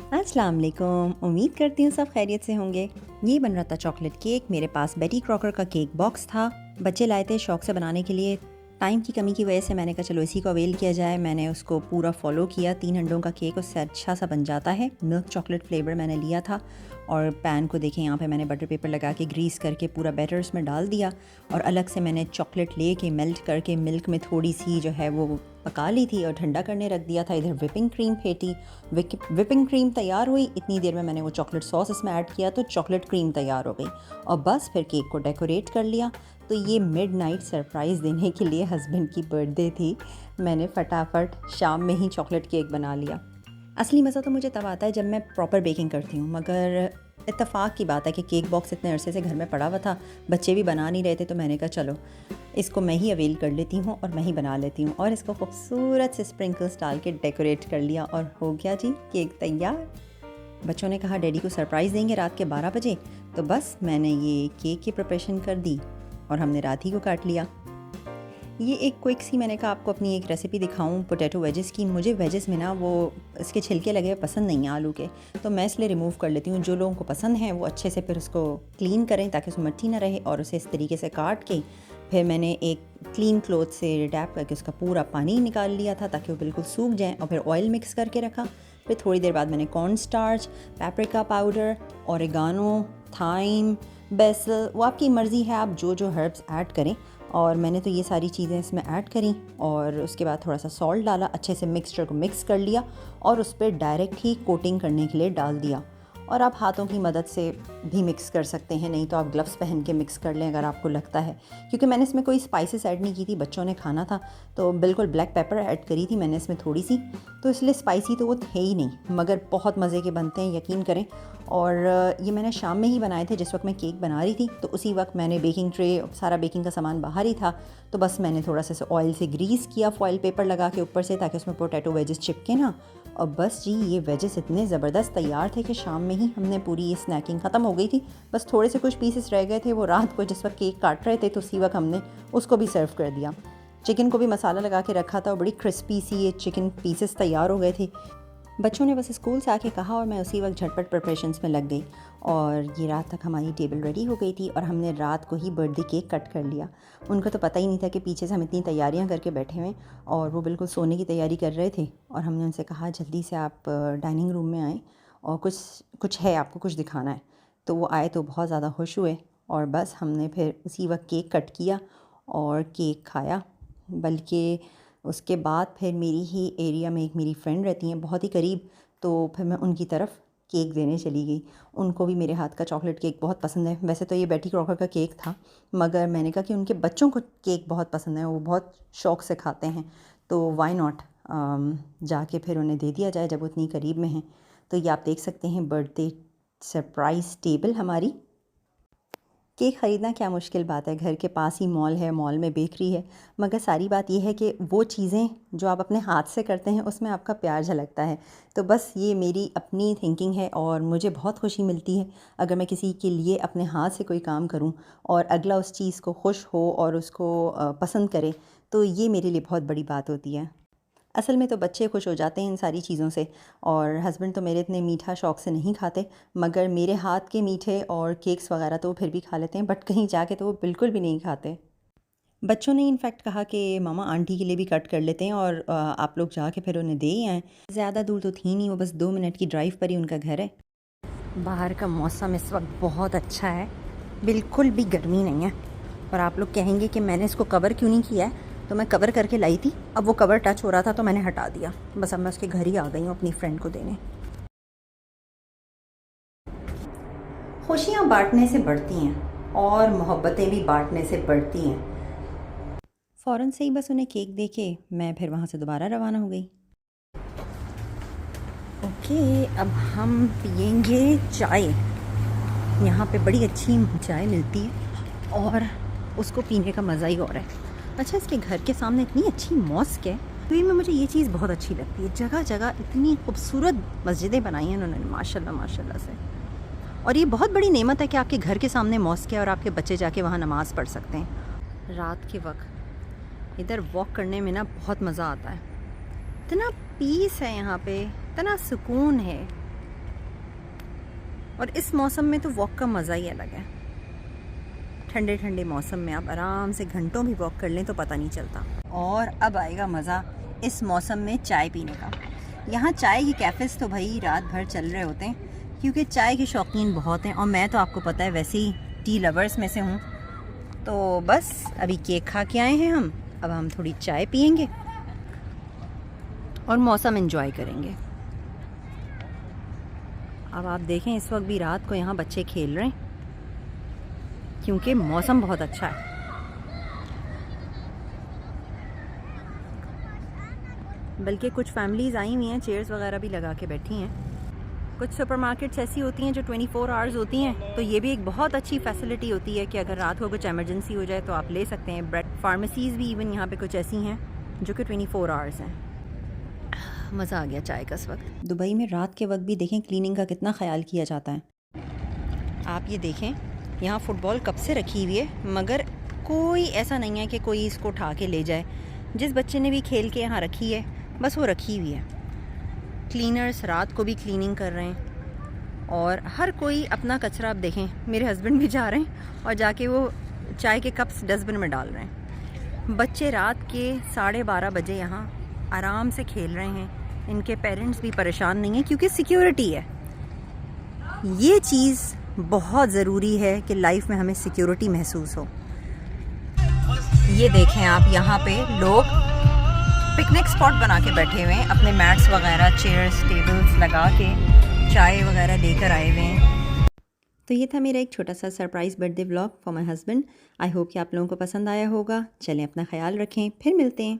अस्सलाम वालेकुम। उम्मीद करती हूँ सब खैरियत से होंगे। ये बन रहा था चॉकलेट केक। मेरे पास बेटी क्रॉकर का केक बॉक्स था। बच्चे लाए थे शौक़ से बनाने के लिए। टाइम की कमी की वजह से मैंने कहा चलो इसी को अवेल किया जाए। मैंने उसको पूरा फॉलो किया। 3 अंडों का केक उससे अच्छा सा बन जाता है। मिल्क चॉकलेट फ्लेवर मैंने लिया था और पैन को देखें यहाँ पे मैंने बटर पेपर लगा के ग्रीस करके पूरा बैटर उसमें डाल दिया और अलग से मैंने चॉकलेट ले के मेल्ट करके मिल्क में थोड़ी सी जो है वो पका ली थी और ठंडा करने रख दिया था। इधर विपिंग क्रीम फेंटी। विपिंग क्रीम तैयार हुई, इतनी देर में मैंने वो चॉकलेट सॉस इसमें ऐड किया तो चॉकलेट क्रीम तैयार हो गई और बस फिर केक को डेकोरेट कर लिया। तो ये मिडनाइट सरप्राइज़ देने के लिए हस्बैंड की बर्थडे थी, मैंने फटाफट शाम में ही चॉकलेट केक बना लिया। असली मज़ा तो मुझे तब आता है जब मैं प्रॉपर बेकिंग करती हूँ, मगर इत्तेफाक की बात है कि केक बॉक्स इतने अरसे से घर में पड़ा हुआ था, बच्चे भी बना नहीं रहे थे, तो मैंने कहा चलो इसको मैं ही अवेल कर लेती हूँ और मैं ही बना लेती हूँ और इसको खूबसूरत से स्प्रिंकल्स डाल के डेकोरेट कर लिया और हो गया जी केक तैयार। बच्चों ने कहा डैडी को सरप्राइज़ देंगे रात के 12 बजे, तो बस मैंने ये केक की प्रिपरेशन कर दी और हमने रात ही को काट लिया। ये एक क्विक सी मैंने कहा आपको अपनी एक रेसिपी दिखाऊं पोटैटो वेजेस की। मुझे वेजेस में ना वो इसके छिलके लगे हुए पसंद नहीं है आलू के, तो मैं इसलिए रिमूव कर लेती हूँ। जो लोगों को पसंद है वो अच्छे से फिर उसको क्लीन करें ताकि उसमें मट्टी ना रहे और उसे इस तरीके से काट के फिर मैंने एक क्लीन क्लॉथ से रैप करके उसका पूरा पानी निकाल लिया था ताकि वो बिल्कुल सूख जाए और फिर ऑयल मिक्स करके रखा। फिर थोड़ी देर बाद मैंने corn starch, paprika powder, oregano, thyme, basil, वो आपकी मर्ज़ी है आप जो जो हर्ब्स ऐड करें, और मैंने तो ये सारी चीज़ें इसमें ऐड करी और उसके बाद थोड़ा सा सॉल्ट डाला, अच्छे से मिक्सचर को मिक्स कर लिया और उस पर डायरेक्ट ही कोटिंग करने के लिए डाल दिया। और आप हाथों की मदद से भी मिक्स कर सकते हैं, नहीं तो आप ग्लव्स पहन के मिक्स कर लें अगर आपको लगता है, क्योंकि मैंने इसमें कोई स्पाइसेस ऐड नहीं की थी, बच्चों ने खाना था तो बिल्कुल ब्लैक पेपर ऐड करी थी मैंने इसमें थोड़ी सी, तो इसलिए स्पाइसी तो वो थे ही नहीं, मगर बहुत मज़े के बनते हैं यकीन करें। और ये मैंने शाम में ही बनाए थे जिस वक्त मैं केक बना रही थी, तो उसी वक्त मैंने बेकिंग ट्रे, सारा बेकिंग का सामान बाहर ही था, तो बस मैंने थोड़ा सा ऑयल से ग्रीस किया फॉइल पेपर लगा के ऊपर से ताकि उसमें पोटैटो वेजेस चिपके ना, और बस जी ये वेजेस इतने ज़बरदस्त तैयार थे कि शाम में ही हमने पूरी ये स्नैकिंग ख़त्म हो गई थी। बस थोड़े से कुछ पीसेस रह गए थे, वो रात को जिस वक्त केक काट रहे थे तो उसी वक्त हमने उसको भी सर्व कर दिया। चिकन को भी मसाला लगा के रखा था और बड़ी क्रिस्पी सी ये चिकन पीसेस तैयार हो गए थे। बच्चों ने बस स्कूल से आके कहा और मैं उसी वक्त झटपट प्रिपरेशंस में लग गई और ये रात तक हमारी टेबल रेडी हो गई थी और हमने रात को ही बर्थडे केक कट कर लिया। उनको तो पता ही नहीं था कि पीछे से हम इतनी तैयारियां करके बैठे हुए और वो बिल्कुल सोने की तैयारी कर रहे थे, और हमने उनसे कहा जल्दी से आप डाइनिंग रूम में आएँ और कुछ है, आपको कुछ दिखाना है। तो वो आए तो बहुत ज़्यादा खुश हुए और बस हमने फिर उसी वक्त केक कट किया और केक खाया। बल्कि उसके बाद फिर मेरी ही एरिया में एक मेरी फ्रेंड रहती हैं बहुत ही करीब, तो फिर मैं उनकी तरफ केक देने चली गई। उनको भी मेरे हाथ का चॉकलेट केक बहुत पसंद है। वैसे तो ये बेटी क्रॉकर का केक था, मगर मैंने कहा कि उनके बच्चों को केक बहुत पसंद है, वो बहुत शौक़ से खाते हैं, तो वाई नॉट जाके फिर उन्हें दे दिया जाए जब वो इतनी करीब में हैं। तो ये आप देख सकते हैं बर्थडे सरप्राइज़ टेबल हमारी। केक ख़रीदना क्या मुश्किल बात है, घर के पास ही मॉल है, मॉल में बेकरी है, मगर सारी बात यह है कि वो चीज़ें जो आप अपने हाथ से करते हैं उसमें आपका प्यार झलकता है। तो बस ये मेरी अपनी थिंकिंग है और मुझे बहुत खुशी मिलती है अगर मैं किसी के लिए अपने हाथ से कोई काम करूं और अगला उस चीज़ को खुश हो और उसको पसंद करे, तो ये मेरे लिए बहुत बड़ी बात होती है। असल में तो बच्चे खुश हो जाते हैं इन सारी चीज़ों से, और हस्बैंड तो मेरे इतने मीठा शौक़ से नहीं खाते, मगर मेरे हाथ के मीठे और केक्स वगैरह तो वो फिर भी खा लेते हैं, बट कहीं जाके तो वो बिल्कुल भी नहीं खाते। बच्चों ने इनफैक्ट कहा कि मामा आंटी के लिए भी कट कर लेते हैं और आप लोग जाके फिर उन्हें दे ही आएँ। ज़्यादा दूर तो थी नहीं, वो बस 2 मिनट की ड्राइव पर ही उनका घर है। बाहर का मौसम इस वक्त बहुत अच्छा है, बिल्कुल भी गर्मी नहीं है। और आप लोग कहेंगे कि मैंने इसको कवर क्यों नहीं किया है, तो मैं कवर करके लाई थी, अब वो कवर टच हो रहा था तो मैंने हटा दिया। बस अब मैं उसके घर ही आ गई हूँ अपनी फ्रेंड को देने। खुशियाँ बांटने से बढ़ती हैं और मोहब्बतें भी बांटने से बढ़ती हैं। फ़ौरन से ही बस उन्हें केक दे के मैं फिर वहाँ से दोबारा रवाना हो गई। ओके, अब हम पियेंगे चाय। यहाँ पे बड़ी अच्छी चाय मिलती है और उसको पीने का मज़ा ही और है। अच्छा, इसके घर के सामने इतनी अच्छी मॉस्क है, तो ये में मुझे ये चीज़ बहुत अच्छी लगती है। जगह जगह इतनी खूबसूरत मस्जिदें बनाई हैं उन्होंने माशाल्लाह माशाल्लाह से, और ये बहुत बड़ी नेमत है कि आपके घर के सामने मॉस्क है और आपके बच्चे जाके वहाँ नमाज़ पढ़ सकते हैं। रात के वक्त इधर वॉक करने में ना बहुत मज़ा आता है, इतना पीस है यहाँ पे, इतना सुकून है। और इस मौसम में तो वॉक का मज़ा ही अलग है। ठंडे ठंडे मौसम में आप आराम से घंटों भी वॉक कर लें तो पता नहीं चलता। और अब आएगा मज़ा इस मौसम में चाय पीने का। यहाँ चाय की कैफ़ेज़ तो भाई रात भर चल रहे होते हैं, क्योंकि चाय के शौकीन बहुत हैं और मैं तो आपको पता है वैसे ही टी लवर्स में से हूँ। तो बस अभी केक खा के आए हैं हम, अब हम थोड़ी चाय पियेंगे और मौसम एंजॉय करेंगे। अब आप देखें इस वक्त भी रात को यहाँ बच्चे खेल रहे हैं क्योंकि मौसम बहुत अच्छा है। बल्कि कुछ फैमिलीज़ आई हुई हैं, चेयर्स वगैरह भी लगा के बैठी हैं। कुछ सुपरमार्केट्स ऐसी होती हैं जो 24 आवर्स होती हैं, तो ये भी एक बहुत अच्छी फैसिलिटी होती है कि अगर रात को कुछ इमरजेंसी हो जाए तो आप ले सकते हैं। ब्रेड फार्मेसीज़ भी इवन यहाँ पे कुछ ऐसी हैं जो कि 24 आवर्स हैं। मज़ा आ गया चाय का इस वक्त। दुबई में रात के वक्त भी देखें क्लीनिंग का कितना ख्याल किया जाता है। आप ये देखें यहाँ फ़ुटबॉल कब से रखी हुई है, मगर कोई ऐसा नहीं है कि कोई इसको उठा के ले जाए। जिस बच्चे ने भी खेल के यहाँ रखी है बस वो रखी हुई है। क्लीनर्स रात को भी क्लीनिंग कर रहे हैं और हर कोई अपना कचरा, आप देखें मेरे हस्बैंड भी जा रहे हैं और जाके वो चाय के कप्स डस्टबिन में डाल रहे हैं। बच्चे रात के 12:30 बजे यहाँ आराम से खेल रहे हैं। इनके पेरेंट्स भी परेशान नहीं हैं क्योंकि सिक्योरिटी है। ये चीज़ बहुत ज़रूरी है कि लाइफ में हमें सिक्योरिटी महसूस हो। ये देखें आप, यहाँ पे लोग पिकनिक स्पॉट बना के बैठे हुए हैं, अपने मैट्स वगैरह, चेयर्स, टेबल्स लगा के चाय वगैरह लेकर आए हुए हैं। तो ये था मेरा एक छोटा सा surprise birthday vlog for my husband. I hope कि आप लोगों को पसंद आया होगा। चलें अपना ख्याल रखें, फिर मिलते हैं।